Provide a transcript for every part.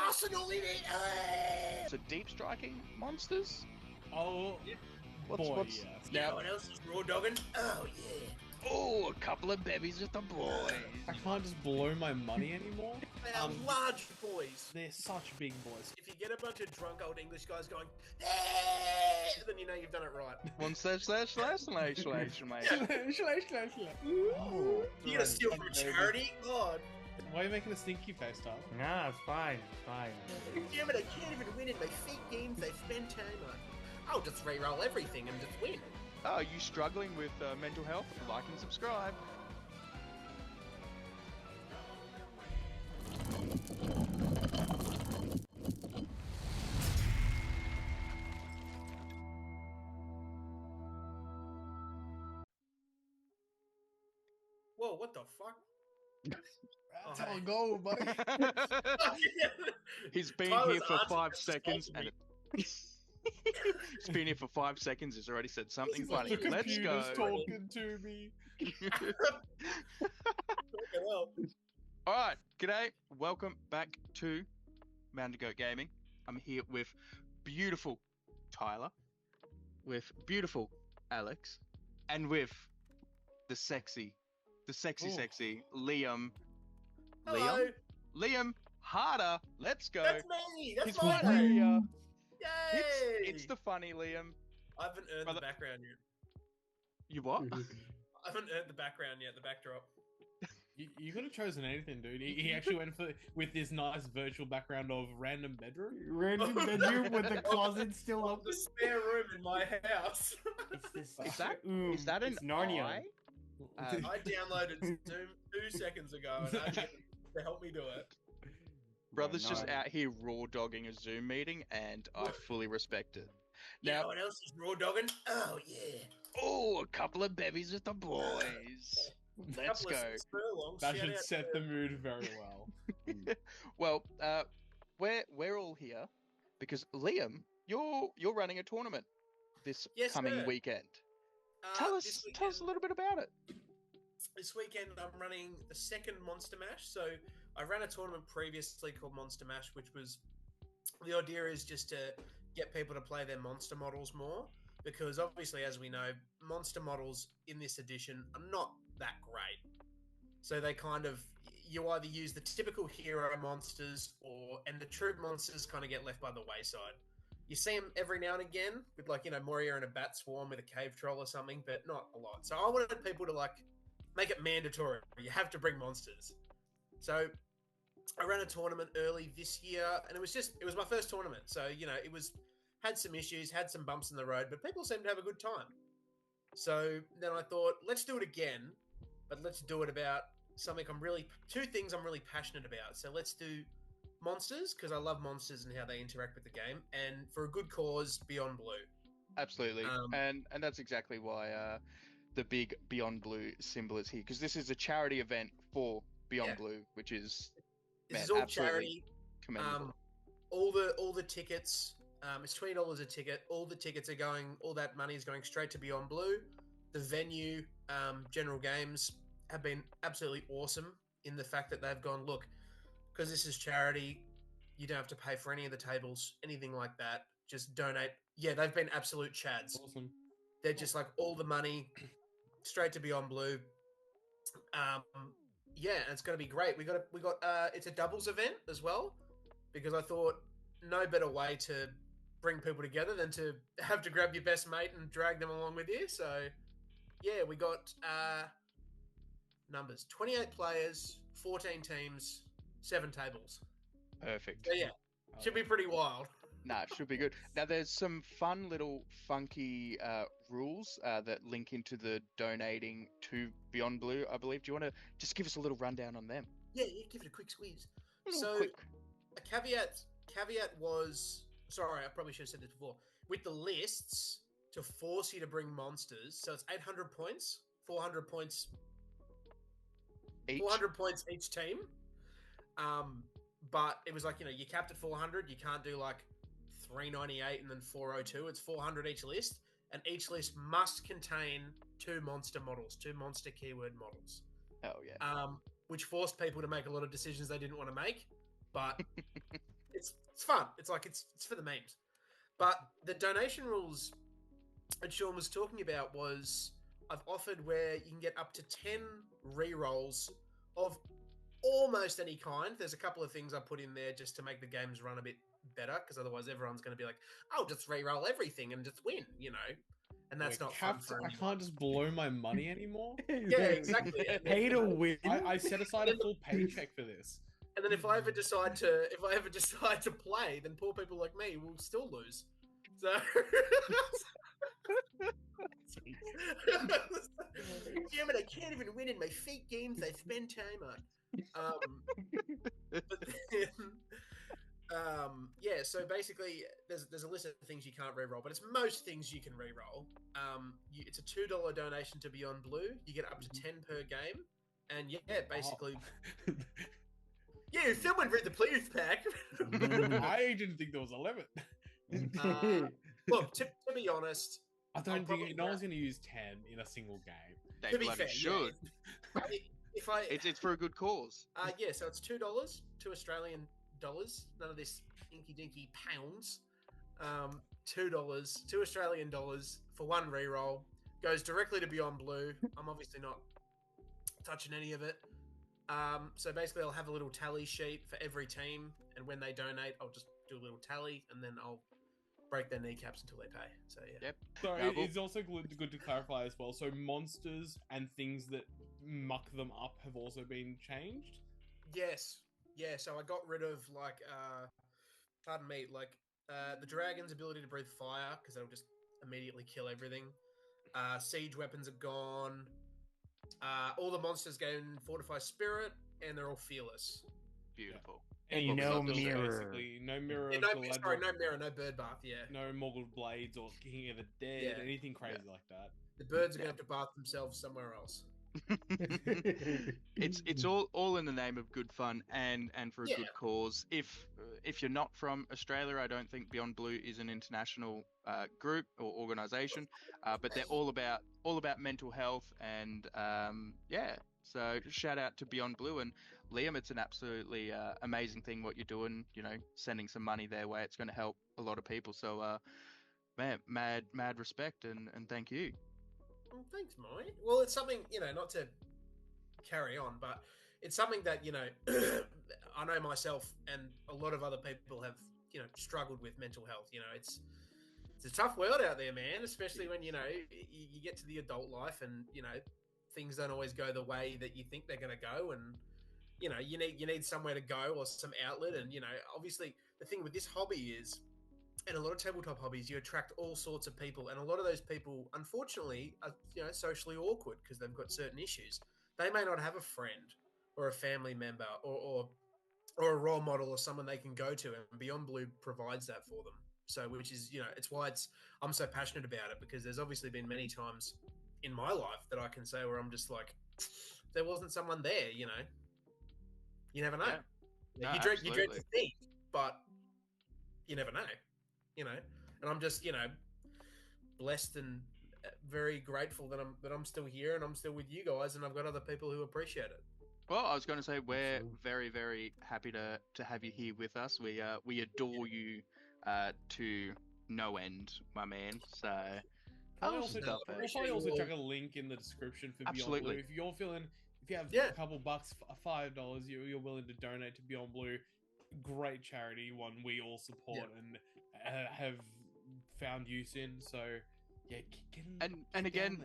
Arsenal in it! So deep striking monsters? Oh, Yeah. What's You know now? what else is raw dogging? Oh, yeah. Oh, a couple of bevies with the boys. I can't just blow my money anymore. They are large boys. They're such big boys. If you get a bunch of drunk old English guys going, "Eh," then you know you've done it right. One slash, mate. Oh, You gotta steal from charity? God. why are you making a stinky face, Tyler? Nah, it's fine. It's fine. Damn it, I can't even win in my fake games I spend time on. I'll just re-roll everything and just win. Oh, are you struggling with mental health? Like and subscribe. Whoa, what the fuck? That's how I go, buddy. He's been Tyler's here for auntie 5 just seconds assaulted and he's been here for 5 seconds. He's already said something funny. The Let's computer's go. talking to me. Okay, well. All right, g'day. Welcome back to Mountain Goat Gaming. I'm here with beautiful Tyler, with beautiful Alex, and with the sexy Liam. Hello. Liam Harder. Let's go. That's me. That's It's my funny. name. Yay. It's the funny Liam. I haven't earned Brother- the background yet. You what? I haven't earned the background yet, the backdrop. You could have chosen anything, dude. He actually went with this nice virtual background of random bedroom. Random bedroom with the closet still The open. spare room in my house. It's this. Is that It's an Narnia? eye? I downloaded Zoom 2 seconds ago and I get to help me do it. Brother's just No. out here raw dogging a Zoom meeting, and I fully respect it. You know Now, what else is raw dogging? Oh, yeah. oh, a couple of bevies with the boys. Let's Couple of go. furlongs. That Shout should out set to- the mood very well. Well, we're all here because Liam, you're running a tournament this Yes, coming sir. weekend. This Tell us a little bit about it. This weekend I'm running the second Monster Mash. So I ran a tournament previously called Monster Mash, which was the idea is just to get people to play their monster models more, because obviously, as we know, monster models in this edition are not that great. So they kind of, you either use the typical hero monsters and the troop monsters kind of get left by the wayside. You see them every now and again with Moria and a bat swarm with a cave troll or something, but not a lot. So I wanted people to make it mandatory. You have to bring monsters. So I ran a tournament early this year, and it was my first tournament. So, had some issues, had some bumps in the road, but people seemed to have a good time. So then I thought, let's do it again, but let's do it about two things I'm really passionate about. So let's do monsters, because I love monsters and how they interact with the game, and for a good cause, Beyond Blue. Absolutely, and that's exactly why the big Beyond Blue symbol is here, because this is a charity event for Beyond Blue, which is This is all charity. Commendable. All the tickets, it's $20 a ticket. All the tickets all that money is going straight to Beyond Blue. The venue, General Games, have been absolutely awesome in the fact that they've gone, look, because this is charity, you don't have to pay for any of the tables, anything like that. Just donate. Yeah, they've been absolute chads. Awesome. They're just all the money straight to Beyond Blue. And it's going to be great. We got it's a doubles event as well, because I thought no better way to bring people together than to have to grab your best mate and drag them along with you. So yeah, we got numbers: 28 players, 14 teams, 7 tables. Perfect. So yeah, should be pretty wild. Nah, it should be good. Now, there's some fun little funky rules that link into the donating to Beyond Blue, I believe. Do you want to just give us a little rundown on them? Yeah, give it a quick squeeze. So Quick. a caveat was, sorry, I probably should have said this before, with the lists to force you to bring monsters. So it's 800 points, 400 points Each? 400 points each team. But it was you capped at 400. You can't do 398 and then 402. It's 400 each list, and each list must contain 2 monster models, 2 monster keyword models. Oh yeah. Which forced people to make a lot of decisions they didn't want to make. But fun. It's like it's for the memes. But the donation rules that Sean was talking about was I've offered where you can get up to 10 re-rolls of almost any kind. There's a couple of things I put in there just to make the games run a bit better, because otherwise everyone's going to be like, "I'll just re-roll everything and just win," and that's not fun for I anyone. can't just blow my money anymore. Yeah, exactly. And then, Pay to win. I set aside a full paycheck for this. and then if I ever decide to play, then poor people like me will still lose. So damn it, I can't even win in my fake games I spend time on. But then, yeah, so basically there's a list of things you can't re-roll, but it's most things you can re-roll. It's a $2 donation to Beyond Blue. You get up to 10 per game. And yeah, basically... Oh. Yeah, someone read the players pack. I didn't think there was a limit. Look, to be honest... I don't probably think no one's going to use 10 in a single game. They to be bloody fair, should. Yeah, if I... It's for a good cause. Yeah, so it's $2, 2 Australian dollars. None of this inky-dinky pounds. $2, 2 Australian dollars for one reroll. Goes directly to Beyond Blue. I'm obviously not touching any of it. So basically, I'll have a little tally sheet for every team, and when they donate, I'll just do a little tally, and then I'll break their kneecaps until they pay. So yeah. Yep. So Double. it's also good to clarify as well. So monsters and things that muck them up have also been changed. Yes. Yeah. So I got rid of the dragon's ability to breathe fire, because that'll just immediately kill everything. Siege weapons are gone. All the monsters gain fortify spirit, and they're all fearless. Beautiful. And What was no up, mirror. basically. No mirror. Yeah, of no Galadriel, mirror, no bird bath. Yeah. No Morgul blades or King of the Dead, Yeah. anything crazy like that. The birds are going to have to bath themselves somewhere else. It's all in the name of good fun and for a Yeah. good cause. If you're not from Australia, I don't think Beyond Blue is an international group or organization, but they're all about mental health and yeah. So shout out to Beyond Blue and Liam. It's an absolutely amazing thing what you're doing. Sending some money their way. It's going to help a lot of people. So man, mad respect and thank you. Well, thanks, Mike. Well, it's something, not to carry on, but it's something that, I know myself and a lot of other people have, struggled with mental health. It's a tough world out there, man, especially when, you get to the adult life and, things don't always go the way that you think they're going to go. And, you need somewhere to go or some outlet. And, obviously the thing with this hobby is, and a lot of tabletop hobbies, you attract all sorts of people, and a lot of those people, unfortunately, are socially awkward because they've got certain issues. They may not have a friend or a family member or a role model or someone they can go to, and Beyond Blue provides that for them. So, which is it's why I'm so passionate about it, because there's obviously been many times in my life that I can say where I'm just like, there wasn't someone there, you never know. Yeah. No, You dread absolutely. to think, but you never know. And I'm just, blessed and very grateful that I'm still here and I'm still with you guys, and I've got other people who appreciate it. Well, I was going to say we're very, very happy to have you here with us. We adore you to no end, my man. So I'll awesome stuff, eh? We'll probably also chuck a link in the description for Absolutely. Beyond Blue. If you have Yeah. a couple bucks, $5, you're willing to donate to Beyond Blue. Great charity, one we all support and have found use in. So yeah, get in, And again,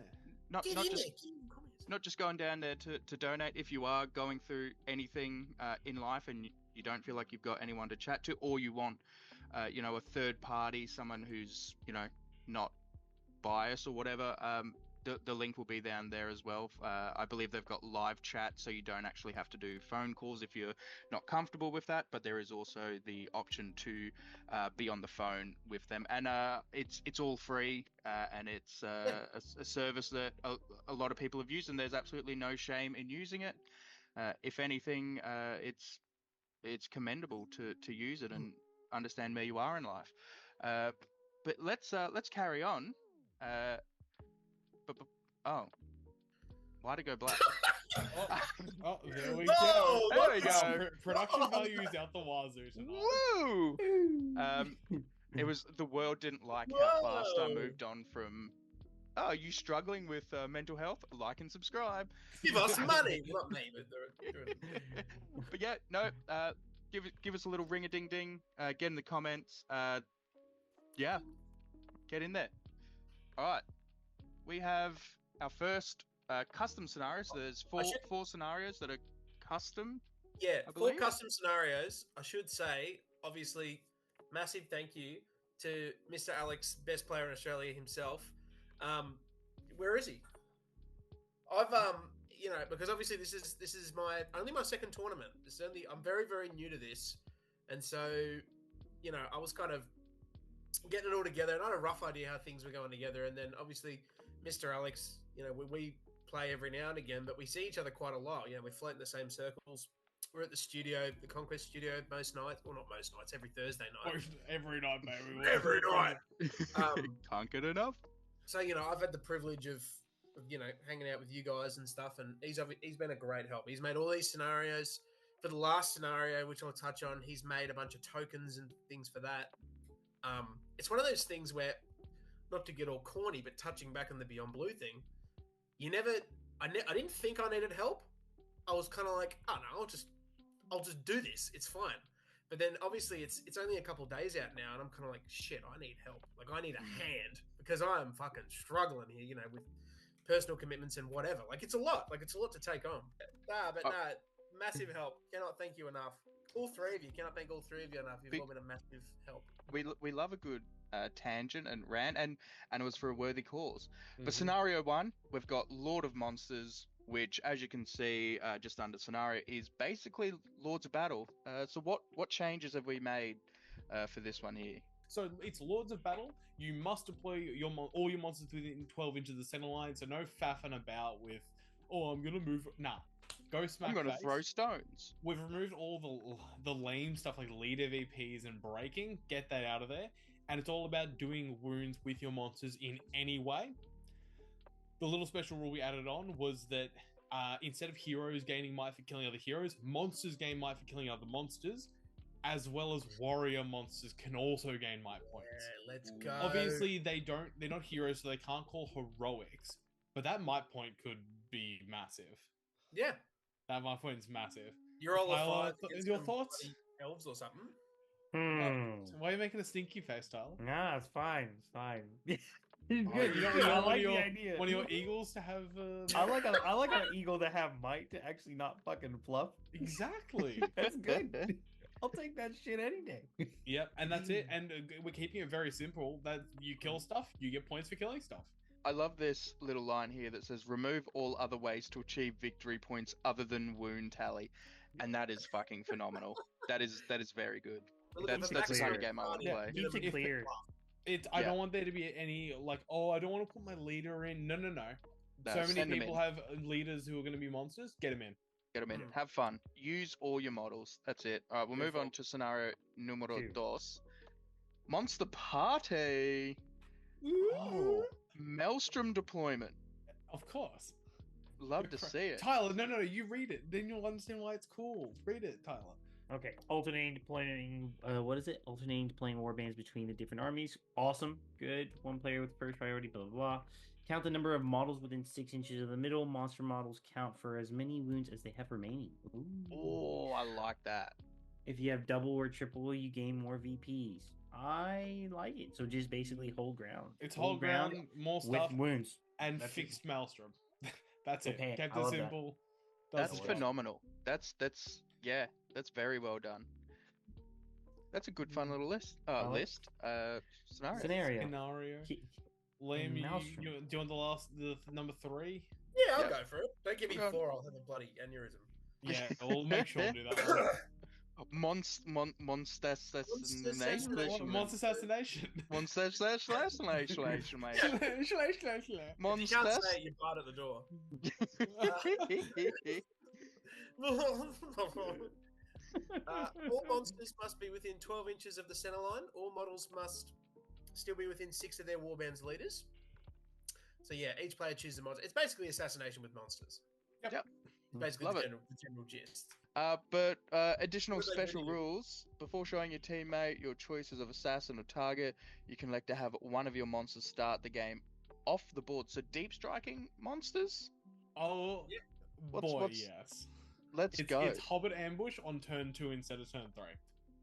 not Get not in just there, get in the comments. not just going down there to donate. If you are going through anything in life and you don't feel like you've got anyone to chat to, or you want a third party, someone who's not biased or whatever, the link will be down there as well. I believe they've got live chat, so you don't actually have to do phone calls if you're not comfortable with that. But there is also the option to be on the phone with them, and it's all free, and it's a service that a lot of people have used, and there's absolutely no shame in using it. If anything, it's commendable to use it and understand where you are in life. But let's carry on. Oh, why'd it go black? Oh, there we No, go. There we what go. the- Production Oh, value is out the wazoo tonight. Woo! It was the world didn't like how fast I Whoa! moved on from. Oh, are you struggling with mental health? Like and subscribe. Give us money. Not me, but But yeah, no. Give us a little ring a ding ding. Get in the comments. Yeah, get in there. All right, we have our first custom scenario. So there's four scenarios that are custom. yeah, I 4 believe. custom scenarios. I should say, obviously, massive thank you to Mr. Alex, best player in Australia himself. Where is he? I've because obviously this is my second tournament. I'm very very new to this, and so I was kind of getting it all together, and I had a rough idea how things were going together. And then obviously Mr. Alex, we play every now and again, but we see each other quite a lot. We float in the same circles. We're at the studio, the Conquest studio, most nights. Well, not most nights, every Thursday night. Every night, baby. Every night. Can't get enough. So I've had the privilege of hanging out with you guys and stuff, and he's been a great help. He's made all these scenarios. For the last scenario, which I'll touch on, he's made a bunch of tokens and things for that. It's one of those things where, not to get all corny, but touching back on the Beyond Blue thing, I didn't think I needed help. I was kind of like, oh no, I'll just do this. It's fine. But then obviously it's only a couple days out now, and I'm kind of like, shit, I need help. Like I need a hand because I am fucking struggling here, with personal commitments and whatever. Like it's a lot. Like it's a lot to take on. Massive help. Cannot thank you enough. All three of you. Cannot thank all three of you enough. You've all been a massive help. We love a good tangent and rant, and it was for a worthy cause. Mm-hmm. But scenario 1, we've got Lord of Monsters, which, as you can see, just under scenario, is basically Lords of Battle. So what changes have we made for this one here? So it's Lords of Battle. You must deploy all your monsters within 12 inches of the center line. So no faffing about with, I'm gonna move. Nah, go smack. I'm gonna face. throw stones. We've removed all the lame stuff like leader VPs and breaking. Get that out of there. And it's all about doing wounds with your monsters in any way. The little special rule we added on was that instead of heroes gaining might for killing other heroes, monsters gain might for killing other monsters, as well as warrior monsters can also gain might points. Yeah, let's go. Obviously, they're not heroes, so they can't call heroics, but that might point could be massive. Yeah. That might point is massive. You're all Tyler, against your some thoughts? bloody elves or something. Why are you making a stinky face, Tyler? Nah, it's fine. It's fine. It's Oh, good. you don't I want like your, the idea. one of your eagles to have. I like an eagle to have might to actually not fucking fluff. Exactly. That's good. I'll take that shit any day. Yep, and that's it. And we're keeping it very simple. That you kill stuff, you get points for killing stuff. I love this little line here that says, remove all other ways to achieve victory points other than wound tally. And that is fucking phenomenal. That is very good. That's the kind of game I want to play. Keeps it clear. I don't want there to be any like, I don't want to put my leader in. No. No, So many people have leaders who are going to be monsters. Get them in. Get them in. Have fun. Use all your models. That's it. All right, we'll move on to scenario numero 2. Monster Party. Oh, Maelstrom deployment. Of course. Love to see it. Tyler, no, you read it. Then you'll understand why it's cool. Read it, Tyler. Okay, alternating deploying. What is it? Alternating deploying warbands between the different armies. Awesome, good. One player with first priority. Blah blah blah. Count the number of models within 6 inches of the middle. Monster models count for as many wounds as they have remaining. Ooh. Oh, I like that. If you have double or triple, you gain more VPs. I like it. So just basically hold ground. It's hold ground, more stuff, with wounds and That's fixed Maelstrom. That's it. Okay, Kept I it love simple. That's phenomenal. That's very well done. That's a good fun little list. Scenario. Scenario. Liam, do you want the number 3? Yeah, I'll go for it. Don't give me 4, I'll have a bloody aneurysm. Yeah, we'll make sure to do that. Monster assassination. Monster assassination. Monster assassination, mate. If you can't say it, you bite at the door. All monsters must be within 12 inches of the center line. All models must still be within 6 of their warband's leaders. So yeah, each player chooses a monster. It's basically assassination with monsters. Yep. Basically, Love the it. general gist. But additional What are they special letting you- rules. Before showing your teammate your choices of assassin or target, you can elect to have one of your monsters start the game off the board. So deep striking monsters? Oh, Yeah. boy, What's- yes. Let's It's, go. it's Hobbit Ambush on turn 2 instead of turn 3.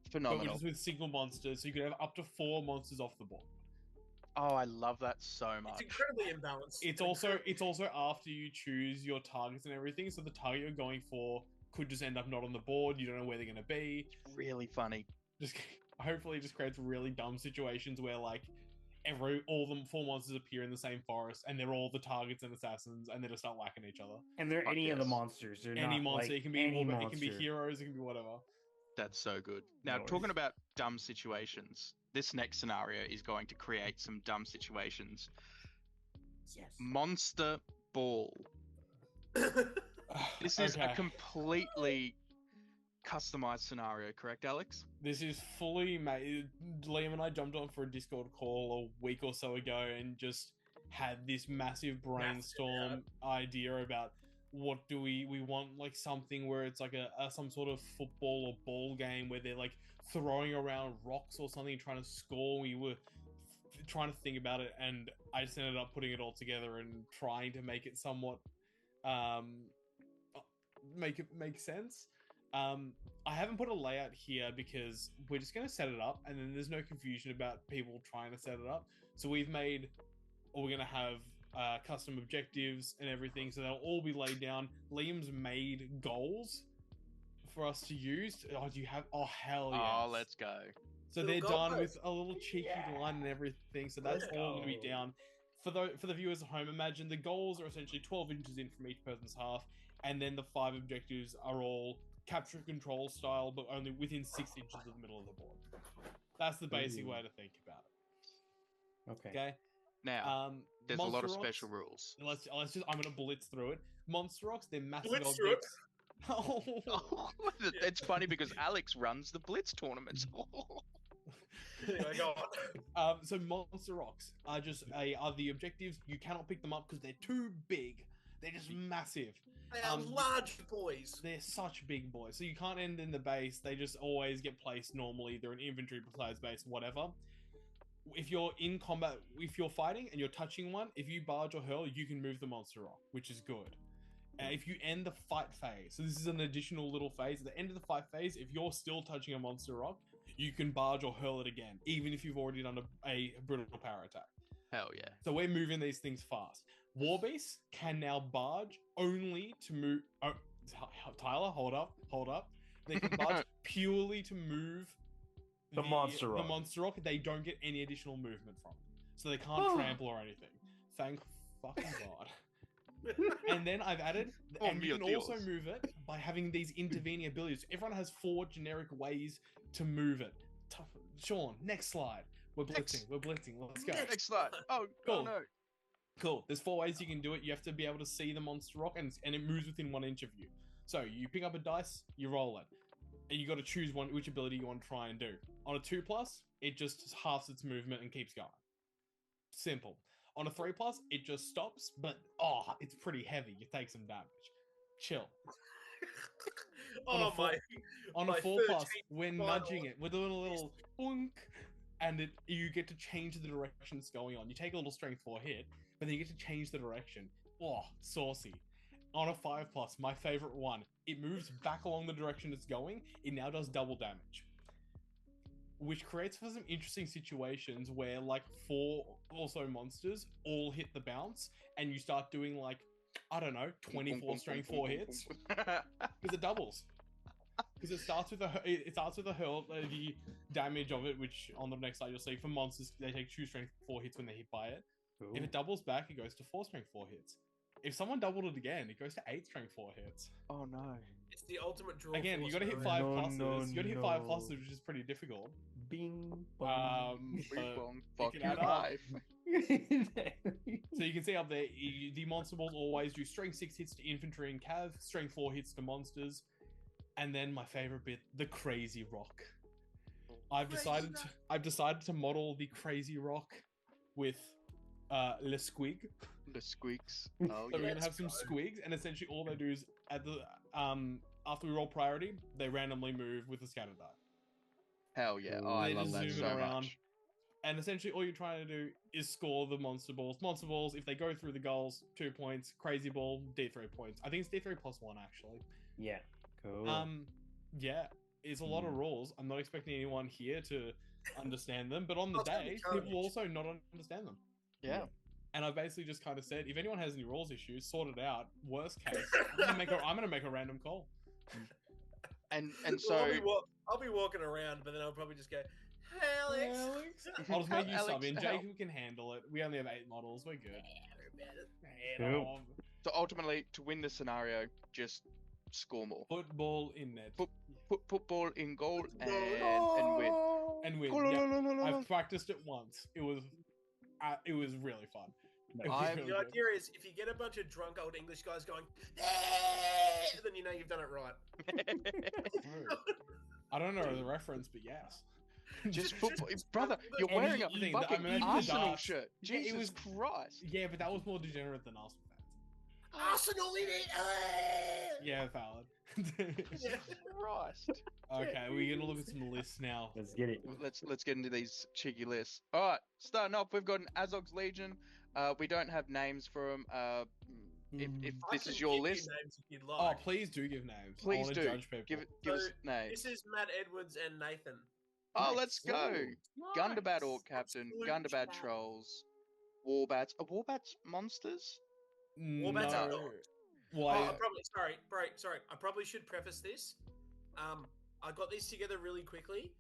But Phenomenal. which is with single monsters, so you can have up to 4 monsters off the board. Oh, I love that so It's much. incredibly imbalanced. It's also after you choose your targets and everything, so the target you're going for could just end up not on the board. You don't know where they're going to be. Really funny. Just hopefully it just creates really dumb situations where like all the 4 monsters appear in the same forest and they're all the targets and assassins and they just start whacking each other. And they're Fuck any of the yes. monsters. They're Any not monster, like it can be any it monster. can be heroes, it can be whatever. That's so good. Now, No talking worries. about dumb situations, this next scenario is going to create some dumb situations. Yes. Monster Ball. This is a Okay. completely customized scenario, correct, Alex? This is fully made. Liam and I jumped on for a Discord call a week or so ago and just had this massive brainstorm idea about what do we want, like something where it's like a some sort of football or ball game where they're like throwing around rocks or something trying to score. We were trying to think about it, and I just ended up putting it all together and trying to make it somewhat make it make sense. I haven't put a layout here because we're just going to set it up and then there's no confusion about people trying to set it up. So we're going to have custom objectives and everything, so they'll all be laid down. Liam's made goals for us to use. Oh, do you have? Oh, hell yes. Oh, let's go. So Little they're goal done with post. a little cheeky line and everything. So that's Let's all going to be go. down. For the viewers at home, imagine the goals are essentially 12 inches in from each person's half, and then the 5 objectives are all capture and control style, but only within 6 inches of the middle of the board. That's the basic Ooh. way to think about it. Okay. Okay. Now, there's a lot of Monster special Rocks. rules. I'm gonna blitz through it. Monster Rocks, they're massive Blitz through it? objects. Oh, it's funny because Alex runs the Blitz tournaments. Anyway, go on. So Monster Rocks are the objectives. You cannot pick them up because they're too big. They're just massive. They are large boys. They're such big boys. So you can't end in the base. They just always get placed normally. They're an inventory besides base, whatever. If you're in combat, if you're fighting and you're touching one, if you barge or hurl, you can move the Monster Rock, which is good. If you end the fight phase, so this is an additional little phase. At the end of the fight phase, if you're still touching a Monster Rock, you can barge or hurl it again, even if you've already done a brutal power attack. Hell yeah. So we're moving these things fast. Warbeasts can now barge only to move. Oh, Tyler, hold up. They can barge purely to move The Monster Rock. The Monster Rock. They don't get any additional movement from it, so they can't trample or anything. Thank fucking God. And then I've added, Oh, and you can mio also Dios. move it by having these intervening abilities. Everyone has 4 generic ways to move it. Sean, next slide. We're blitzing. Let's go. Next slide. Oh, Cool. no. Cool. There's 4 ways you can do it. You have to be able to see the Monster Rock, and it moves within 1 inch of you. So you pick up a dice, you roll it, and you got to choose which ability you want to try and do. On a 2+, it just halves its movement and keeps going. Simple. On a 3+, it just stops, but it's pretty heavy. You take some damage. Chill. On a Oh four- my! On a My 4+, 13th we're final nudging it. We're doing a little boink, and you get to change the direction it's going on. You take a little strength 4 hit, but then you get to change the direction. Oh, saucy. On a 5+, my favorite one, it moves back along the direction it's going. It now does double damage, which creates for some interesting situations where like 4 also monsters all hit the bounce, and you start doing like, I don't know, 24 strength 4 hits because it doubles. Because it starts with a hurl, the damage of it, which on the next slide you'll see for monsters, they take 2 strength 4 hits when they hit by it. Ooh. If it doubles back, it goes to 4 strength 4 hits. If someone doubled it again, it goes to 8 strength 4 hits. Oh, no. It's the ultimate draw. Again, you got to hit force, 5 No, pluses. no, You got to hit 5 no. pluses, which is pretty difficult. Bing. Bong. Fuck can you, add up. life. So you can see up there, the monster balls always do strength 6 hits to infantry and cav, strength 4 hits to monsters, and then my favorite bit, the crazy rock. I've decided to model the crazy rock with Le Squig. The squeaks. Oh, So we're yeah. gonna have some squigs, and essentially all they do is at the after we roll priority, they randomly move with the scatter die. Hell yeah. Oh, I They love just that zoom so around. much. And essentially, all you're trying to do is score the monster balls. Monster balls, if they go through the goals, 2 points. Crazy ball, D3 points. I think it's D3 plus 1, actually. Yeah. Cool. Yeah, it's a lot of rules. I'm not expecting anyone here to understand them, but on the Oh, it's gonna be day, people carnage. will also not understand them. Yeah. And I basically just kind of said, if anyone has any rules issues, sort it out. Worst case, I'm gonna make a random call. And Well, so I'll be walking around, but then I'll probably just go, "Hey, Alex." I'll just make you Alex, sub in. help. Jacob can handle it. We only have 8 models. We're good. Cool. So ultimately, to win the scenario, just score more. Football in net. Put ball in goal and win. And win. Goal, Yeah. la, la, la, la, la. I've practiced it once. It was really fun. It was I've- really The good. idea is if you get a bunch of drunk old English guys going, then you know you've done it right. I don't know the reference, but yes. Just football, brother. You're And wearing a anything that- fucking I mean, Arsenal darts. shirt. Yeah, it Jesus was- Christ. Yeah, but that was more degenerate than Arsenal fans. Arsenal in it. Yeah, valid. Yeah. Christ. Okay, we're gonna look at some lists now. Let's get it. Let's get into these cheeky lists. All right, starting off, we've got an Azog's Legion. We don't have names for them. If I this can is your give you list, names if you'd Oh, like. please do give names. I please wanna do. judge people. Give us So, names. This is Matt Edwards and Nathan. Oh, let's go. Ooh, Gundabad nice. Orc Captain, Absolute Gundabad chat. Trolls, Warbats. Are Warbats monsters? Warbats are No. not. Well, Oh, I probably sorry. I probably should preface this. I got these together really quickly,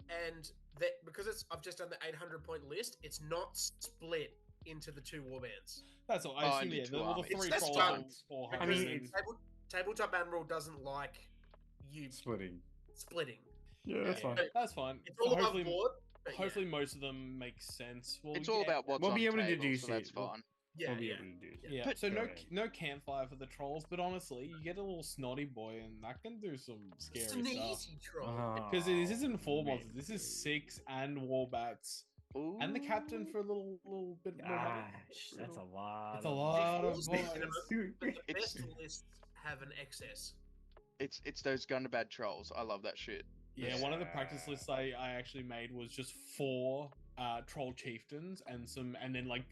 and that because I've just done the 800-point list. It's not split into the 2 warbands. that's all. Oh, I assume into yeah, two the armies. 3 That's trolls done. or I Because mean, hundred. tabletop admiral doesn't like you Splitting. splitting. Yeah, that's Yeah, fine. that's fine. It's all above hopefully, board. But yeah. hopefully most of them make sense. We'll It's all get- about what's We'll on be able to table, deduce so that's it. We'll- fine. Yeah, We'll be yeah. able to do it. Yeah, But- so Go no ahead. no campfire for the trolls, but honestly, you get a little snotty boy, and that can do some scary It's an stuff. easy troll. Because this isn't 4 man. monsters. This is 6 and warbats and the captain for a little bit more money. Gosh, that's a lot. It's a lot of Before boys. minimum, but the It's- best lists have an excess. It's those Gundabad Trolls. I love that shit. Yeah, one of the practice lists I actually made was just 4 troll chieftains and then like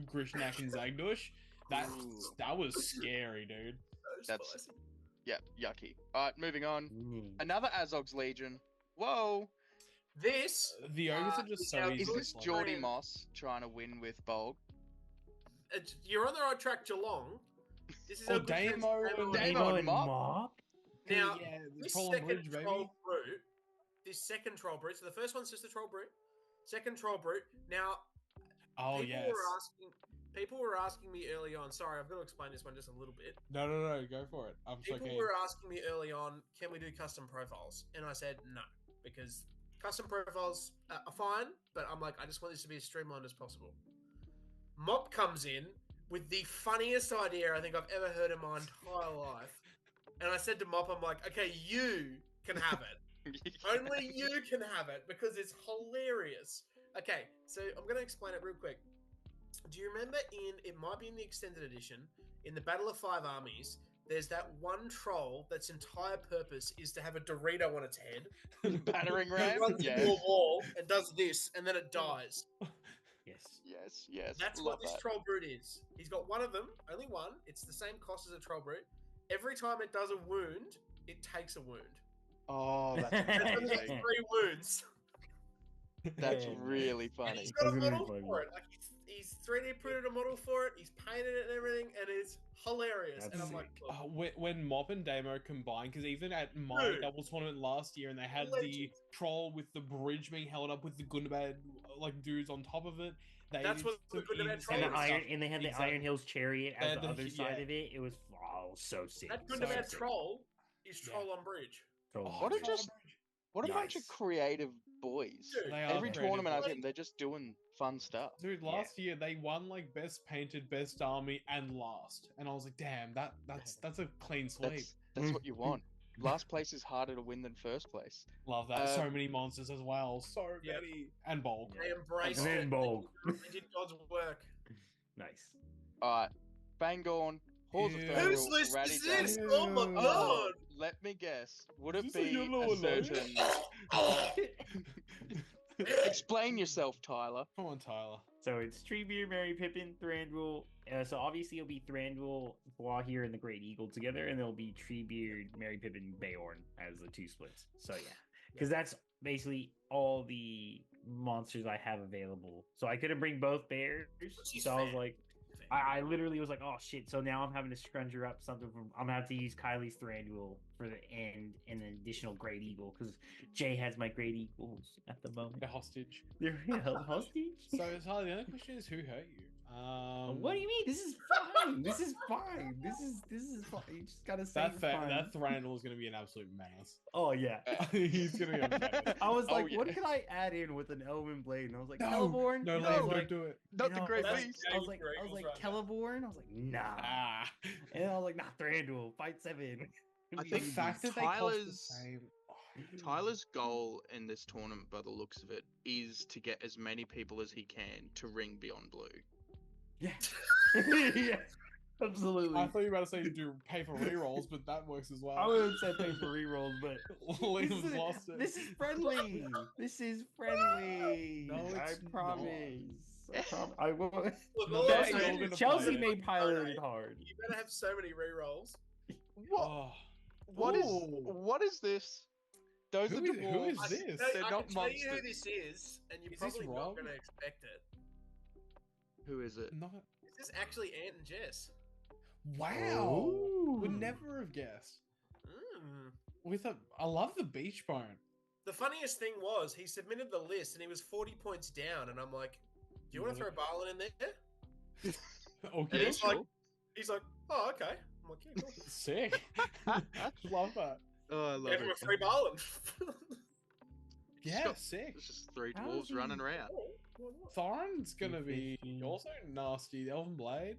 Grishnak and Zagdush. Ooh. That was scary, dude. So That's- spicy. Yeah, yucky. All right, moving on. Mm. Another Azog's Legion. Whoa. This The ogres are just so now, easy. Is to this slay. Geordie Moss trying to win with Bolg? you're on the right track, Geelong. This is Oh, a good chance Damo to and- have a- Damo and Mop? Now, Yeah, the this troll and second bridge, baby. troll brute, so the first one's just a troll brute. Second troll brute. Now, Oh yes. people were asking me early on. Sorry, I've got to explain this one just a little bit. No, go for it. I'm so People keen. were asking me early on, can we do custom profiles? And I said no, because custom profiles are fine, but I'm like, I just want this to be as streamlined as possible. Mop comes in with the funniest idea I think I've ever heard in my entire life. And I said to Mop, I'm like, okay, you can have it. Only you can have it because it's hilarious. Okay, so I'm going to explain it real quick. Do you remember it might be in the extended edition, in the Battle of 5 Armies, there's that one troll that's entire purpose is to have a Dorito on its head. Battering It ram? runs Yes. into a wall and does this, and then it dies. Yes. Yes. That's Love what this that. troll brute is. He's got one of them, only one. It's the same cost as a troll brute. Every time it does a wound, it takes a wound. Oh, that's It's gonna amazing. get 3 wounds. That's Yeah. really And funny. he's got a That's gonna be model funny. for it. Like he's 3D printed a model for it. He's painted it and everything, and it's hilarious. That's and I'm like, sick. look, When Mop and Damo combined, because even at my Dude. doubles tournament last year, and they had the Legend. troll with the bridge being held up with the Gundabad like dudes on top of it. That's did what the some Gundabad insane troll And the is. stuff. iron, and they had the Exactly. Iron Hills chariot They as had the the- other side yeah. of it. It was so sick. that So Gundabad sick. troll is Yeah. troll on bridge. So Oh, What a sick. just- What a bunch of Nice. creative boys. Dude, They are Every creative tournament I've boys. seen, they're just doing fun stuff. Dude, last year they won like best painted, best army, and last, and I was like, damn, that's a clean sweep. That's what you want. Last place is harder to win than first place. Love that. So Um, many monsters as well. So Yep. many. And Bulk. They embraced And then it. Bolg. They did God's work. Nice. Alright. Fangorn, Pause of Ew. third Whose rule, list ratty is this? Daddy. Oh my Ew. god! Let me guess. Would Is it this a be yellow a alert? certain... Explain yourself, Tyler. Come on, Tyler. So it's Treebeard, Merry Pippin, Thranduil. So obviously it'll be Thranduil, Here, and the Great Eagle together, and there'll be Treebeard, Merry Pippin, Bayorn as the two splits. So yeah, because that's basically all the monsters I have available. So I couldn't bring both bears. Which is So I was fair. like, I literally was like, oh shit. So now I'm having to scruncher up something from. I'm gonna have to use Kylie's Thranduil for the end and an additional Great Eagle because Jay has my Great Eagles at the moment. The hostage. They're held hostage. So, Tyler, the only question is who hurt you? What do you mean? This is fine. This is fine. This is fine. You just gotta say That it's fine. that Thranduil is going to be an absolute menace. Oh yeah. He's going to be okay. I was Oh, like, yeah. what can I add in with an Elven Blade? And I was like, No, Celeborn. no, You Liam, know, don't do it. Not you the know, Great that's- Beast. I was Great like Eagles right now. Celeborn. I was like, nah. Ah. And I was like, nah, Thranduil, fight 7. I The think fact that they cost the Tyler's- same. Tyler's goal in this tournament, by the looks of it, is to get as many people as he can to ring Beyond Blue. Yeah. Yeah. Absolutely. I thought you were about to say do pay for rerolls, but that works as well. I would have said pay for rerolls, but Liam's this is- lost it. This is friendly. This is friendly. No, I it's promise. I won't. Look, No, all that's I'm all saying gonna is Chelsea play. made pilot it hard. You better have so many rerolls. What? Oh. What is? Ooh. What is this? Those Who are is- dwarves. who is I this? can They're I not can tell you who monsters. this is, and you're Is this probably not Rob? going to expect it. Who is it? Not... This is actually Ant and Jess. Wow. Would Ooh. never have guessed. Mm. With a, I love the beach bone. The funniest thing was he submitted the list and he was 40 points down, and I'm like, "Do you want to throw Barlin in there?" Okay. And he's like, "Oh, okay." I'm like, "Yeah, cool." Sick. Love that. Oh, I love Gave him a it. free Barlin. Yeah, Sure. sick. It's just three How dwarves is running he- around. Thorin's gonna be 250. also nasty. The Elven Blade.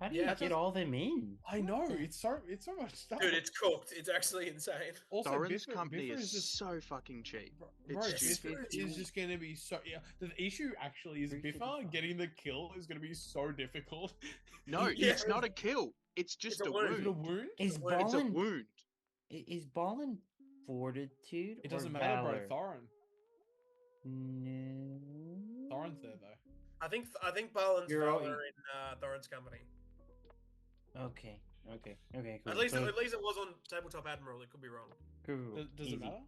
How do Yeah, you that's get all them in? I know it's so much stuff. Dude, it's cooked. It's actually insane. also Thorin's Biffa- company Biffa is just so fucking cheap. bro. It's just- Biffa is just gonna be so. Yeah, the issue actually is Biffa 355. getting the kill is gonna be so difficult. No, Yeah. it's not a kill. It's just It's a a wound. Is it a wound. wound? Is Well, It's a Ballin wound. is Ballin fortitude? It or doesn't matter, valor? bro. Thorin. No. Thorin's there though. I think Barlin's You're Valor right. in Thorin's company. Okay. Cool. At least So- it was on Tabletop Admiral. It could be wrong. cool. Does Easy. it matter?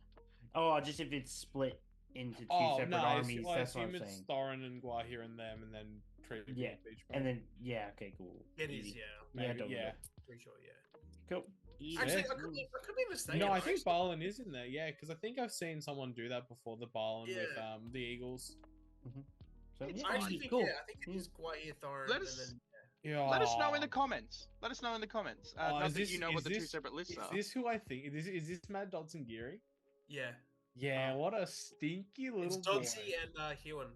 Oh, just if it's split into two Oh separate no, armies. I That's what assume I'm it's saying. Thorin and Gwahir and them, and then Tree Yeah, Beach And then okay, cool. It is, Easy. yeah. Yeah, Maybe, totally. yeah. Pretty sure, yeah. Cool. Easy. Actually, Yes. I could be mistaken. No, I think Balin is in there. Yeah, because I think I've seen someone do that before. The Balin with Yeah. the Eagles. So, It's yeah, I actually easy, think, cool. yeah, I think it is Gwahir Thorin. Let and us- then, Yeah. Let us know in the comments. Let us know in the comments. Not is that this- you know is what the two this- separate lists Is are. this who I think? Is this Mad Dodson Geary? yeah. Yeah, what a stinky little It's boy. Dodsy and Hewan.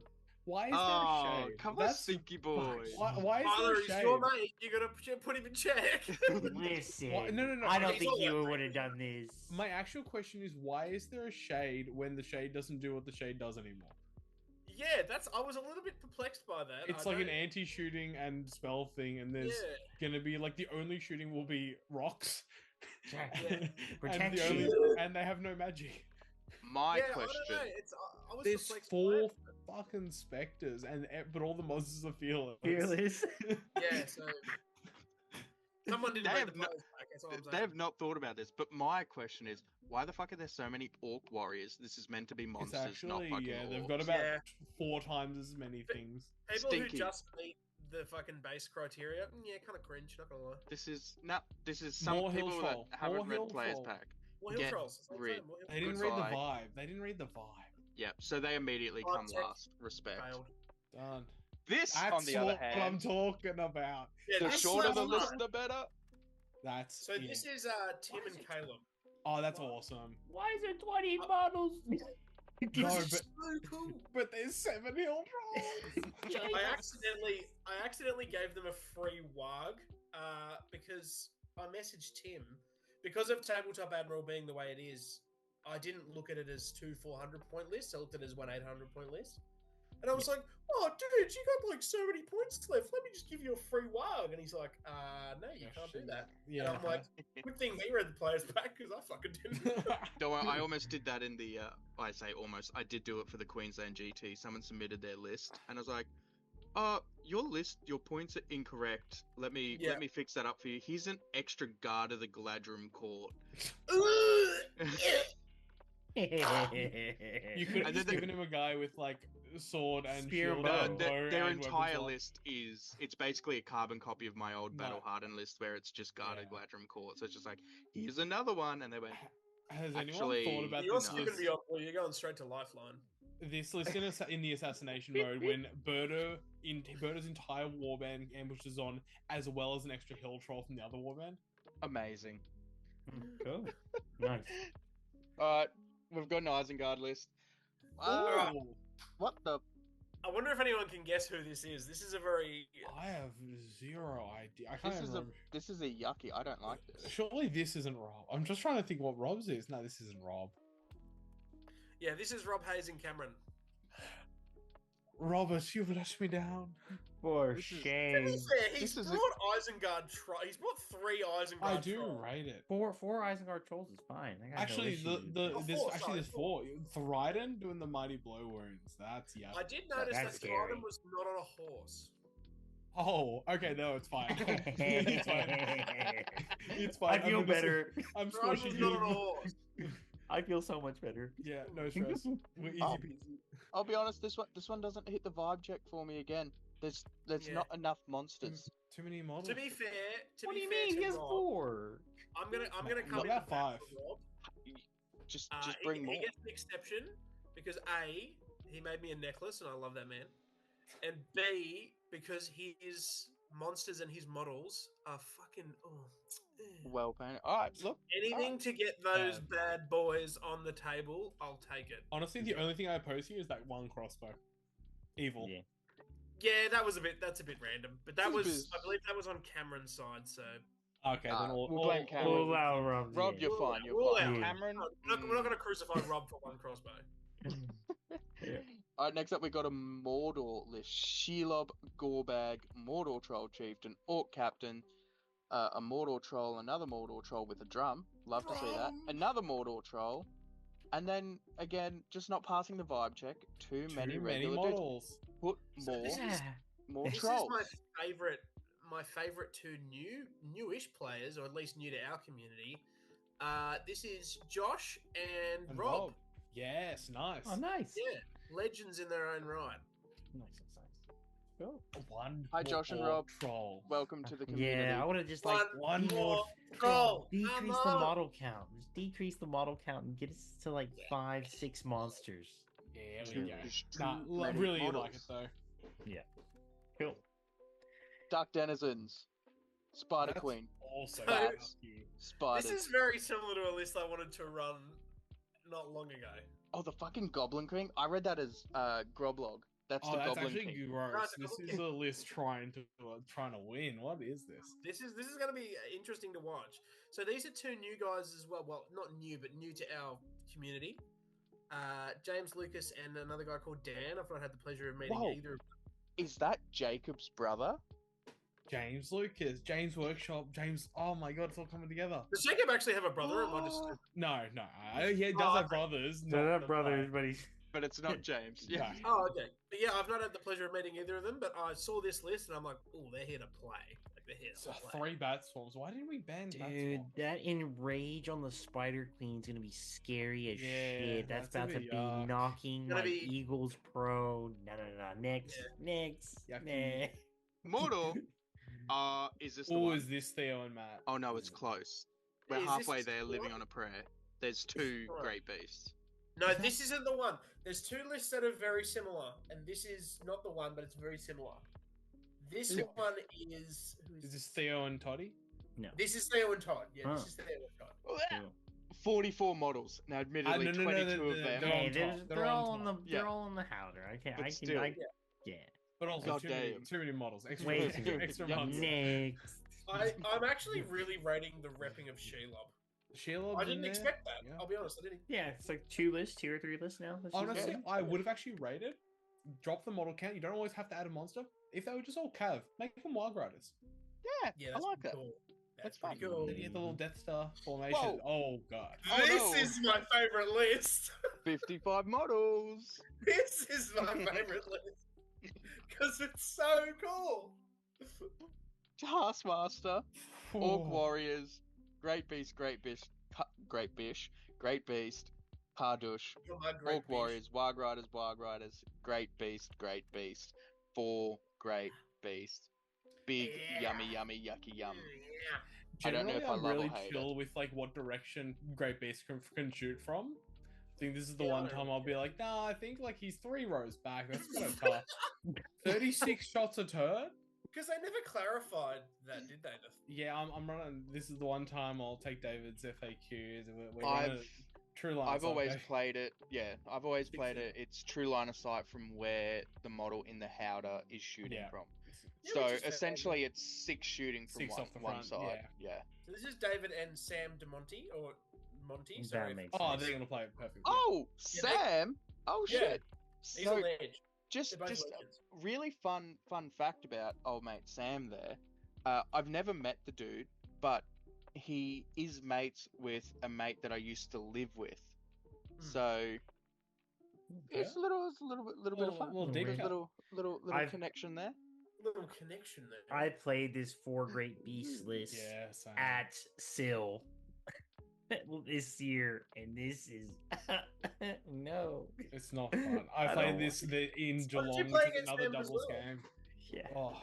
Why is there Oh, a shade? come on, That's stinky fuck. boy. Why is Father, there a he's shade? your mate. You gotta put him in check. Listen, What? No. I don't He's think all you that would have done this. My actual question is, why is there a shade when the shade doesn't do what the shade does anymore? Yeah, I was a little bit perplexed by that. It's I like an don't- anti-shooting and spell thing, and there's Yeah. gonna be like the only shooting will be rocks. Exactly. and, Protect the only, you. and they have no magic. My Yeah, I don't question. know. I was There's perplexed by four it. fucking specters, but all the monsters are fearless. Fearless. Yeah, so someone didn't They read have the no- players back. That's all I'm They saying. have not thought about this, but my question is, why the fuck are there so many orc warriors? This is meant to be It's monsters, not actually fucking yeah, they've orcs. got about Yeah. 4 times as many things. People Stinky. who just meet the fucking base criteria, yeah, kind of cringe. Not gonna lie. This is some More people Hill that Troll. haven't More read Hill Players Troll. Pack. More Hill Get Trolls. that's what I'm rid. saying, more Hill They Trolls. didn't read the Goodbye. vibe. They didn't read the vibe. Yeah, so they immediately come Context. last. Respect. Failed. Done. This, That's on the other what I'm hand, talking about. Yeah, the this shorter is the smart. list, the better. That's So yeah. this is Tim and Caleb. Oh, that's awesome. Why is there 20 models? No, This is but so cool. but there's 7 hill trolls. I accidentally gave them a free WAG because I messaged Tim because of Tabletop Admiral being the way it is. I didn't look at it as 2 400-point lists. I looked at it as 1 800-point list. And I was like, "Oh, dude, you got like so many points left. Let me just give you a free wog." And he's like, "No, you can't do that." Yeah, And I'm like, "Good thing he read the players back because I fucking didn't." Don't worry, I almost did that in the. I say almost. I did do it for the Queensland GT. Someone submitted their list, and I was like, your list, your points are incorrect. Let me fix that up for you. Here's an extra guard of the Gladrum Court." you could have And just then given him a guy with like sword and Spear shield and and bow. bow their and weapons entire lock. list it's basically a carbon copy of my old No. Battle Hardened list where it's just guarded Yeah. Gladrum Court. So it's just like, here's another one, and they went, Has anyone Actually, thought about You're this skipping list? beyond. Well, you're going straight to Lifeline. This list in the assassination mode when Birdo's entire warband ambushes on, as well as an extra hill troll from the other warband. amazing. Cool. Nice. Alright, we've got an Isengard list. Alright. What the? I wonder if anyone can guess who this is. This is a very. I have zero idea. I can't remember. This is a yucky. I don't like this. Surely this isn't Rob. I'm just trying to think what Rob's is. No, this isn't Rob. Yeah, this is Rob Hayes and Cameron. Robert, you've let me down. For This is- To shame. be fair, he's This is brought Isengard. He's brought 3 Isengard. I do trolls. rate it. Four Isengard trolls is fine. I got no Actually, issue with the it. there's Four, actually sorry, there's 4. Thryden doing the mighty blow wounds. That's yeah. I did notice That's that scary. Trident was not on a horse. Oh, okay, no, it's fine. It's fine. It's fine. I feel I'm better. I'm Trident was squishing not on a you. horse. I feel so much better. Yeah, no stress. We're easy Oh. peasy. I'll be honest. This one doesn't hit the vibe check for me again. There's Yeah. not enough monsters. Too many models. To be fair, What do you fair mean? to He has Rob, 4. I'm gonna What come in about the back 5? for Rob. Just He- bring more. He gets an exception because A, he made me a necklace and I love that man, and B, because his monsters and his models are fucking Well painted. All right, look. anything to get those bad boys on the table. I'll take it. Honestly, the only thing I oppose here is that one crossbow. Evil. Yeah. Yeah, that's a bit random, but that This was is- I believe that was on Cameron's side. So Okay, then We'll all, blame all- Cameron. We'll allow Rob. Rob, yeah. you're fine. You're Rule fine. out. Cameron. we're not going to crucify Rob for one crossbow. All right, next up we got a Mordor list: Shelob, Gorbag, Mordor Troll Chieftain, Orc Captain, a Mordor Troll, another Mordor Troll with a drum. Love to see that. Another Mordor Troll, and then again, just not passing the vibe check. Too many regular dudes. models. Put So more, this is- more This trolls. is my favorite 2 newish players, or at least new to our community. This is Josh and And Rob. Rob. Yes, nice. Oh, nice. Yeah, legends in their own right. Nice. Cool. One. Hi, Josh and more Rob. Troll. Welcome to the community. Yeah, I would have just like One more more troll. decrease the model count. Just decrease the model count and get us to like 5, 6 monsters. Yeah, Too- we go. there's Nah, too many really like models. it though. Cool. Duck Denizens, Spider That's Queen, Also, So- lucky. Spiders. This is very similar to a list I wanted to run not long ago. Oh, the fucking Goblin King. I read that as Groblog. That's Oh, the that's Goblin actually King. gross. Right, This okay. is a list trying to win. What is this? This is going to be interesting to watch. So these are 2 new guys as well. Well, not new, but new to our community. James Lucas and another guy called Dan. I've not had the pleasure of meeting Whoa. either. Is that Jacob's brother? James Lucas, James Workshop, James. Oh my god, it's all coming together. Does Jacob actually have a brother? Or am I just... No, he does Oh, have okay. brothers. So not that the brothers, five. but he's But it's not James. No. Yeah. Oh, okay. But yeah, I've not had the pleasure of meeting either of them, but I saw this list and I'm like, oh, they're here to play. Like, they're here So to play. 3 bat swarms. Why didn't we ban bat dude. swarms? That enrage on the Spider Queen's gonna be scary as Yeah, shit. That's that's about gonna to be be yuck. knocking Gonna like be- Eagles Pro. No. Next. Yucky. Nah. Mordor. Is this the Oh, one? is this Theo and Matt? Oh no, it's close. We're Is this halfway the there, living one? on a prayer. There's 2 Right. great beasts. No, this isn't the one. There's 2 lists that are very similar, and this is not the one, but it's very similar. This Is it- one is... Who Is is this Theo and Toddy? No. This is Theo and Todd. Yeah, Huh. this is Theo and Todd. Cool. 44 models. Now, admittedly, no, 22 of them. they're Hey, on they're, top. they're They're on all on the top. Yeah. they're all on the howder. But still. Yeah. But also God too damn. many models. Extra, Wait. extra Yeah. months. Next. I'm actually really rating the repping of Shelob. Sheila. I didn't expect that. Yeah. I'll be honest, I didn't. Yeah, it's like 2 or 3 lists now. This is- Honestly, Yeah. I would have actually rated drop the model count. You don't always have to add a monster. If they were just all Cav, make them Wild Riders. Yeah, Yeah, I that's like pretty that. cool. That's That's pretty fun. cool. Then you get the little Death Star formation. Whoa. Oh god. Oh, This no. is my favorite list. 55 models. This is my favorite list because it's so cool. Taskmaster, Orc Warriors, Great Beast, Great Beast, Great Bish, Great Beast, Kardush, You're my great Orc Warriors, Wild Riders, Great Beast, 4 Great Beast. Big, Yeah. yummy, yucky yum. Yeah. I don't know Generally, if I I'm love or really hate chill with like what direction Great Beast can shoot from. I think this is the Yeah, one I time don't I'll be like, nah, I think like he's 3 rows back. That's kind of tough. 36 shots a turn. Because they never clarified that, did they? Yeah, I'm running. This is the one time I'll take David's FAQs. We're I've running true line. I've of always sight, played it. Yeah, I've always Six played in. it. It's true line of sight from where the model in the howdah is shooting Yeah. from. Yeah, So which is fair, essentially, yeah. it's 6 shooting from 6 off the one front, side. Yeah. So this is David and Sam DeMonte, or Monty. Sorry. That makes Oh, sense. they're gonna play it perfect. Oh, Yeah, they- Sam! Oh Yeah. shit! He's So a ledge. just They're both just legends. really fun fact about old mate Sam there. I've never met the dude, but he is mates with a mate that I used to live with. So it's a little bit of fun. Little dig dig up. Little I've- connection there. Little connection there. I played this 4 Great Beast list Yeah, same. at Sill this year, and this is no. It's not fun. I I played don't this in What did you Geelong. play It's against another them as doubles well? game. Yeah. Oh,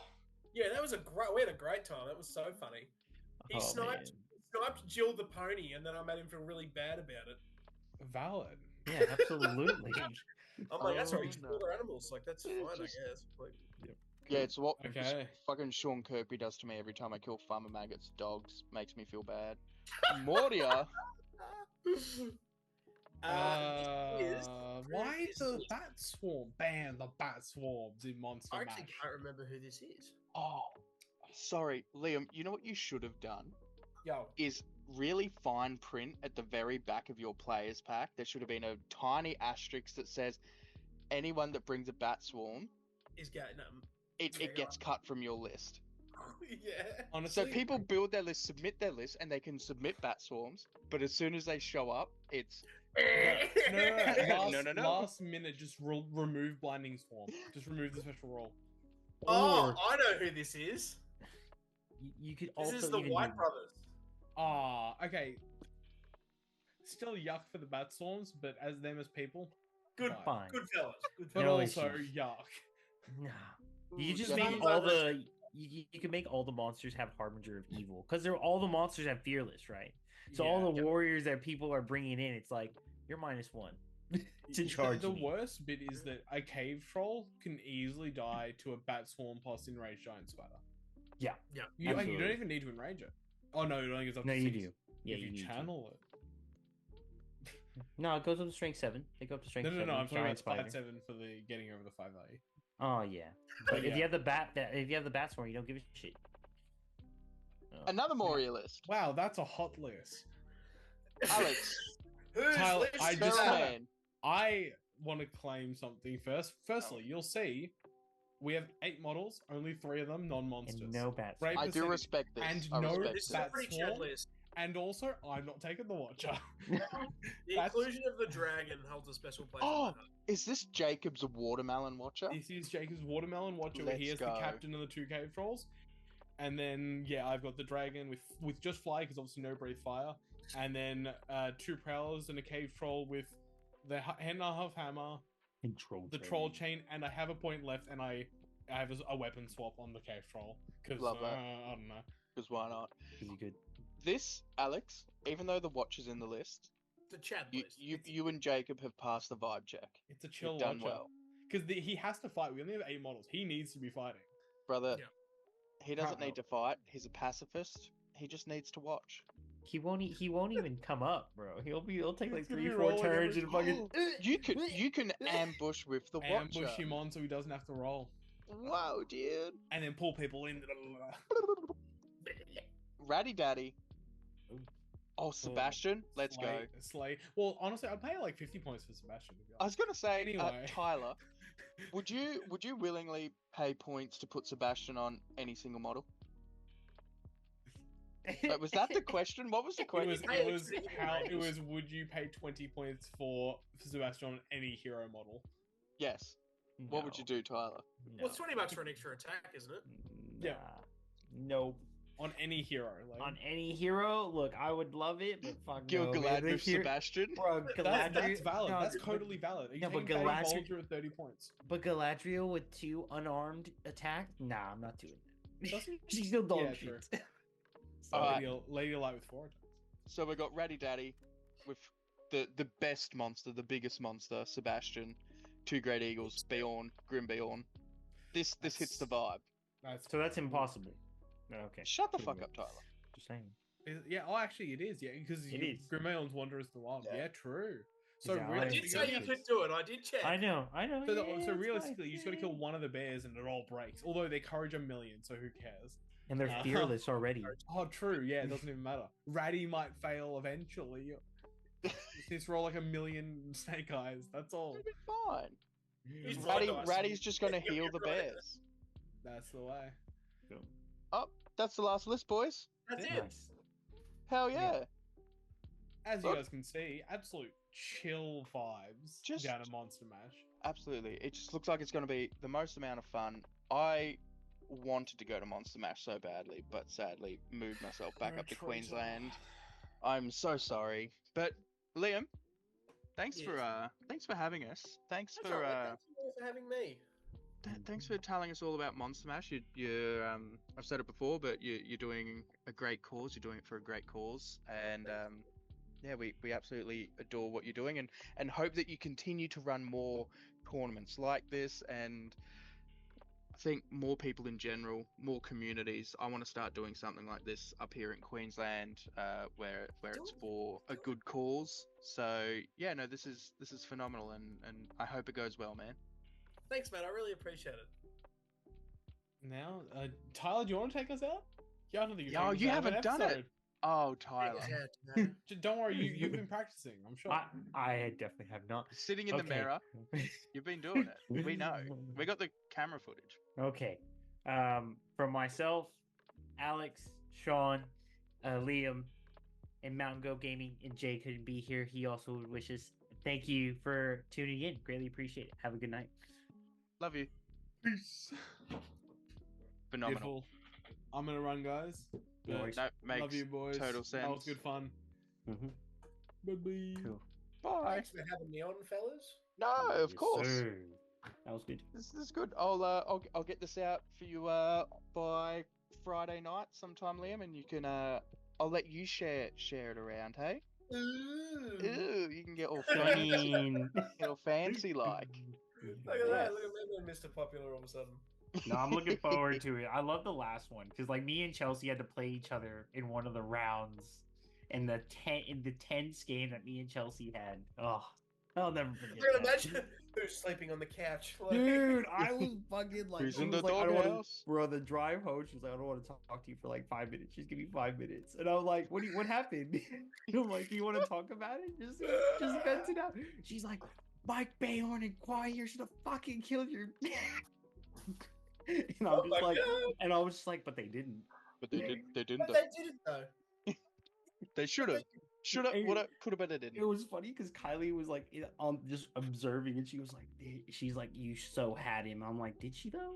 Yeah, that was we had a great time. That was so funny. He Oh, sniped Jill the pony, and then I made him feel really bad about it. valid. man. Yeah, absolutely. I'm like, that's right, you Oh, just no. kill their animals. Like, that's Yeah, fine, just- I guess. Like, Yeah, it's what Okay. fucking Sean Kirkby does to me every time I kill farmer maggots. Dogs makes me feel bad. Mortia. Why the bat swarm? Ban the bat swarms in Monster I actually Mash. can't remember who this is. Oh, sorry, Liam. You know what you should have done Yo, is really fine print at the very back of your players pack. There should have been a tiny asterisk that says, "Anyone that brings a bat swarm, he's getting it gets cut from your list." yeah. Honestly, So people build their list, submit their list, and they can submit bat swarms. But as soon as they show up, it's no. No. Last minute, just remove blinding swarm. Just remove the special roll. Oh, I know who this is. You could This also is the even White do- Brothers. Ah, okay. Still yuck for the bat swarms, but as them as people, Good, Fine. good fellas. Good but No fellas. also issues. yuck. Nah. You just Ooh, make Sometimes all I the you can make all the monsters have Harbinger of Evil because they're all the monsters have Fearless, right? So all the warriors that people are bringing in, it's like you're -1 to charge The me. worst bit is that a cave troll can easily die to a bat swarm plus enraged giant spider. Yeah, Yeah. You don't absolutely. even need to enrage it. Oh no, it only goes up No, to you 6. do. Yeah, if you you need to. channel it. No, it goes up to strength 7. They go up to strength No, 7. I'm talking giant about spider. 5-7 for the getting over the 5 value. Oh yeah, but if Yeah. you have the bat swarm, you don't give a shit. Oh. another Moria list. Wow, that's a hot list. Alex, Who's Tyler, list I is just that? man. I want to claim something first. Firstly, you'll see we have 8 models, only 3 of them non-monsters. And no bat Right, swarm. I do percentage. respect this. And I no respect This is this. a Bat pretty chat swarm? list. And also, I'm not taking the Watcher. The That's- inclusion of the dragon holds a special place. Oh, in my heart. is this Jacob's watermelon watcher? This is Jacob's Watermelon Watcher, where he Let's has the go. captain of the 2 cave trolls. And then, yeah, I've got the dragon with just fly, because obviously no breathe fire. And then 2 prowlers and a cave troll with the hand and a half hammer, Control the troll chain, and I have a point left, and I have a weapon swap on the cave troll. Because, Love that. I don't know. Because why not? Is he good? This, Alex, even though the watch is in the list, The chat you list. you and Jacob have passed the vibe check. It's a chill You've done Watcher. well. Because he has to fight. We only have 8 models. He needs to be fighting. Brother, Yeah. he doesn't Can't need to fight. He's a pacifist. He just needs to watch. He won't even come up, bro. He'll take like He's gonna 3, be 4 rolling turns every- and fucking. You can ambush with the watcher. Ambush him on so he doesn't have to roll. Whoa, dude. And then pull people in. Ratty Daddy. Ooh. Oh, Sebastian, let's go. Slay. Well, honestly, I'd pay like 50 points for Sebastian. To be I was gonna say, Anyway. Tyler. Would you willingly pay points to put Sebastian on any single model? Was that the question? What was the It question? was Hey, it was it's- how it was. Would you pay 20 points for Sebastian on any hero model? Yes. What would you do, Tyler? Well, it's 20 bucks for an extra attack, isn't it? Yeah. Nope. On any hero, like On any hero, look, I would love it, but fuck Gil no, man. Galad with Sebastian? Bro, that's Galadriel, valid. no, That's but- totally valid. Are you no, but taking Patty Galadriel- Bolger at 30 points? But Galadriel with 2 unarmed attacks? Nah, I'm not doing that. Doesn't- She's still dog Yeah, shit. Alright. Lady Light with 4 attacks. So we got Ratty Daddy with the best monster, the biggest monster, Sebastian, 2 Great Eagles, Bjorn, Grim Bjorn. This hits the vibe. That's So that's impossible. Okay. Shut the Pretty fuck good. up, Tyler. Just saying. Yeah, oh, actually, it is. Yeah, because It is. Grimaeon's Wanderers to Wild. Yeah. Yeah, true. So Yeah, I I really, did Yes, say you yes. could do it. I did check. I know. So, yeah, so it's fine, realistically, you just got to kill yeah. one of the bears and it all breaks. Although they courage 1,000,000, so who cares? And they're Uh-huh. fearless already. Oh, true. Yeah, it doesn't even matter. Ratty might fail eventually. Just roll like 1,000,000 snake eyes. That's all. It'll be fine. He's fine, guys. Ratty's just gonna You're heal the right. bears. That's the way. Oh, that's the last list, boys. That's it. Nice. Hell yeah. As you Look. guys can see, absolute chill vibes Just- down at Monster Mash. Absolutely. It just looks like it's going to be the most amount of fun. I wanted to go to Monster Mash so badly, but sadly moved myself back You're a up to traitor. Queensland. I'm so sorry. But Liam, thanks for having us. Thanks That's for all right. Thank you all for having me. thanks for telling us all about Monster Mash. You I've said it before, but you're doing a great cause. You're doing it for a great cause, and yeah, we absolutely adore what you're doing, and hope that you continue to run more tournaments like this, and I think more people in general, more communities. I want to start doing something like this up here in Queensland, where it's for a good cause. So yeah, no, this is phenomenal, and I hope it goes well, man. Thanks, man. I really appreciate it. Now, Tyler, do you want to take us out? Yeah, I don't think Yo, you haven't done it. Oh, Tyler, Yeah, man. Don't worry, you've been practicing. I'm sure. I definitely have not. sitting in the Okay. mirror, you've been doing it. We know. We got the camera footage. Okay. From myself, Alex, Sean, Liam, and Mountain Goat Gaming, and Jay couldn't be here. He also wishes. Thank you for tuning in. Greatly appreciate it. Have a good night. Love you. Peace. Phenomenal. Beautiful. I'm gonna run, guys. No But worries. That makes love you, boys. total That was sense. good fun. Mm-hmm. Bye-bye. Cool. Bye. Thanks for having me on, fellas. No, of Yes, course. sir. That was good. This is good. I'll get this out for you by Friday night sometime, Liam, and you can I'll let you share it around. Hey, Ooh. ooh, you can get all I fancy, mean, get all fancy like. Look at that. Look at me, Mr. Popular all of a sudden. no, I'm looking forward to it. I love the last one because like me and Chelsea had to play each other in one of the rounds in the tense game that me and Chelsea had. Oh, I'll never forget. I can that. imagine who's sleeping on the couch. Like... Dude, I was fucking like, Who's she in was the like, I don't wanna, doghouse? bro. The drive home, she was like, I don't want to talk to you for like 5 minutes. Just give me 5 minutes, and I was like, what happened? I'm like, you want to talk about it? Just vent it out. She's like, Mike Bayhorn and Choir should have fucking killed your. And I'm Oh just my like, God. and I was just like, but they didn't. But they didn't. But they did it though. They should have. Should have. Hey, Would have. Could have, but they It didn't. was funny because Kylie was like just observing, and she was like, she's like, you so had him. I'm like, did she though?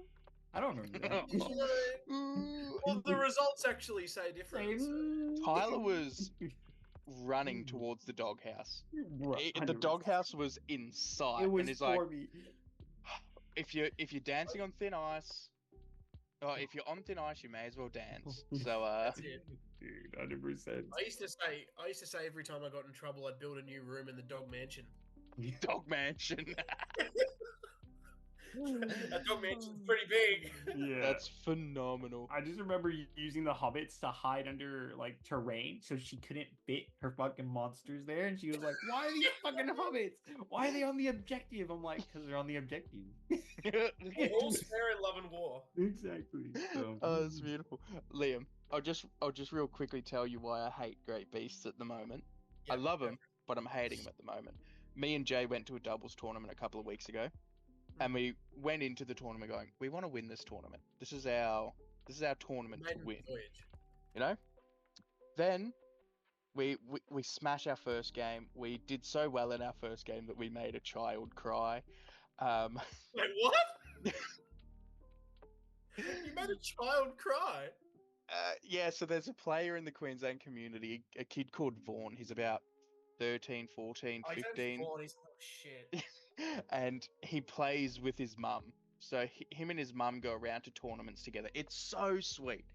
I don't remember that. You know, Ooh. well, the results actually say different. so- Tyler was running towards the doghouse. Bro, The 100%. doghouse was in sight, It was and he's like, for me. if you're dancing on thin ice, or if you're on thin ice, you may as well dance. So That's it. Dude, 100%. I used to say every time I got in trouble, I'd build a new room in the dog mansion. dog mansion. That dog mansion's pretty big. Yeah. That's phenomenal. I just remember using the hobbits to hide under like terrain so she couldn't fit her fucking monsters there, and she was like, "Why are these fucking hobbits? Why are they on the objective?" I'm like, "Because they're on the objective." All fair in love and war. Exactly. So, Oh, that's beautiful. Liam, I'll just real quickly tell you why I hate Great Beasts at the moment. I love them, but I'm hating them at the moment. Me and Jay went to a doubles tournament a couple of weeks ago. and we went into the tournament going, we want to win this tournament. This is our tournament to Maiden win. voyage. You know. Then we smashed our first game. We did so well in our first game that we made a child cry. Wait, what? You made a child cry. Yeah, so there's a player in the Queensland community, a kid called Vaughn. He's about 13, 14, Oh, he's 15. only 4 and he's oh shit. And he plays with his mum. So him and his mum go around to tournaments together. It's so sweet.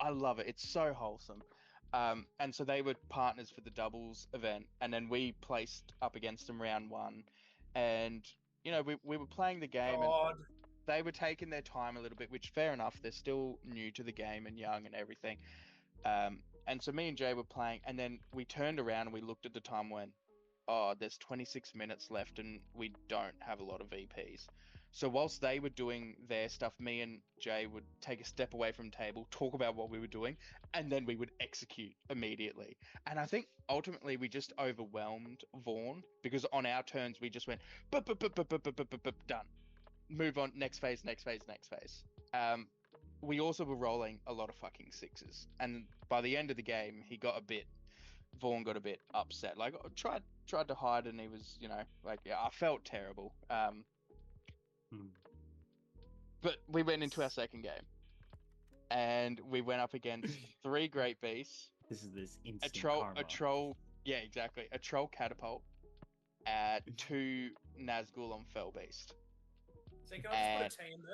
I love it. It's so wholesome. And so they were partners for the doubles event, and then we placed up against them round one. And you know, we were playing the game, and God. they were taking their time a little bit, which fair enough. They're still new to the game and young and everything. And so me and Jay were playing, and then we turned around and we looked at the time and went, oh, there's 26 minutes left and we don't have a lot of VPs. So whilst they were doing their stuff, me and Jay would take a step away from the table, talk about what we were doing, and then we would execute immediately. And I think ultimately we just overwhelmed Vaughn, because on our turns we just went, done. Move on, next phase. We also were rolling a lot of fucking sixes. And by the end of the game, Vaughn got a bit upset. Like, tried to hide, and he was, you know, like, yeah, I felt terrible. But we went into our second game, and we went up against 3 great beasts, This is this a instant troll, karma. yeah, exactly, a troll catapult, 2 Nazgul on fell beast. So can I just put a T in there?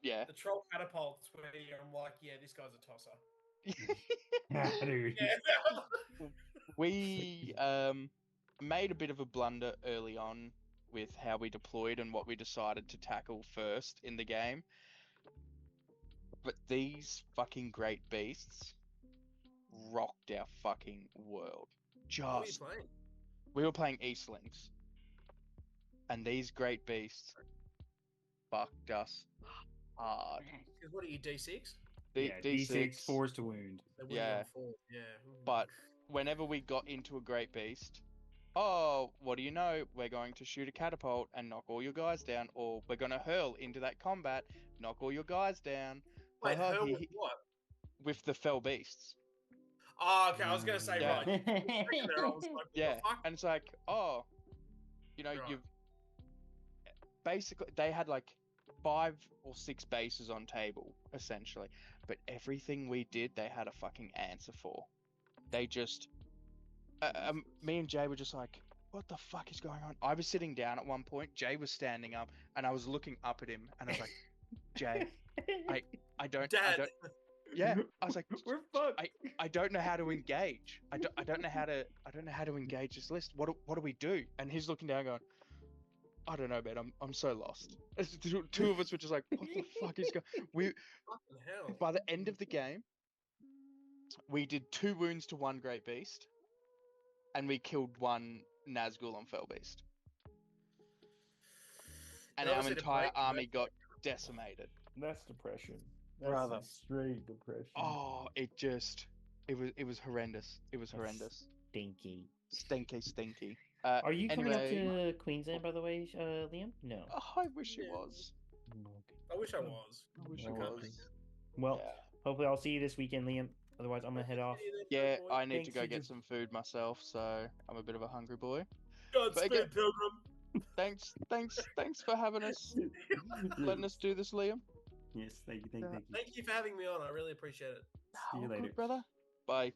Yeah. The troll catapults where I'm like, yeah, this guy's a tosser. Dude. Yeah. We made a bit of a blunder early on with how we deployed and what we decided to tackle first in the game. But these fucking great beasts rocked our fucking world. What were you playing? We were playing Eastlings. And these great beasts fucked us hard. Because what are you, D6? Yeah, D6 force to wound. They win Yeah. on 4. Yeah. Ooh. But whenever we got into a great beast, oh, what do you know? We're going to shoot a catapult and knock all your guys down, or we're going to hurl into that combat, knock all your guys down. Wait, Ha ha, her he- with what? with the fell beasts. Oh, okay. I was going to say, Yeah. right. There, I was like, what Yeah, the fuck? and it's like, oh, you know, Right. you've basically, they had like 5 or 6 bases on table essentially, but everything we did, they had a fucking answer for. They just, me and Jay were just like, what the fuck is going on? I was sitting down at one point, Jay was standing up, and I was looking up at him, and I was like, Jay, I don't, Dad. yeah, I was like, We're fucked. I don't know how to engage. I don't know how to engage this list. What do we do? And he's looking down, going, I don't know, man. I'm so lost. Two of us were just like, what the fuck is going? Fucking hell. By the end of the game, we did 2 wounds to 1 great beast, and we killed 1 Nazgul on fell beast, and our Obviously the entire break- army got decimated. That's depression. Brother. That's straight depression. Oh, it was horrendous. It was horrendous. Stinky. Stinky. Are you coming up anyway, to Queensland, by the way, Liam? No. Oh, I wish it Yeah. was. I wish I was. I wish No. it was. Well, Yeah. hopefully I'll see you this weekend, Liam. Otherwise, I'm gonna head off. Yeah, I need to Thanks, go you get just- some food myself, so I'm a bit of a hungry boy. Godspeed, again- Pilgrim. Thanks for having us, letting us do this, Liam. Yes, thank you. Thank you for having me on. I really appreciate it. See you All later. good, brother. Bye.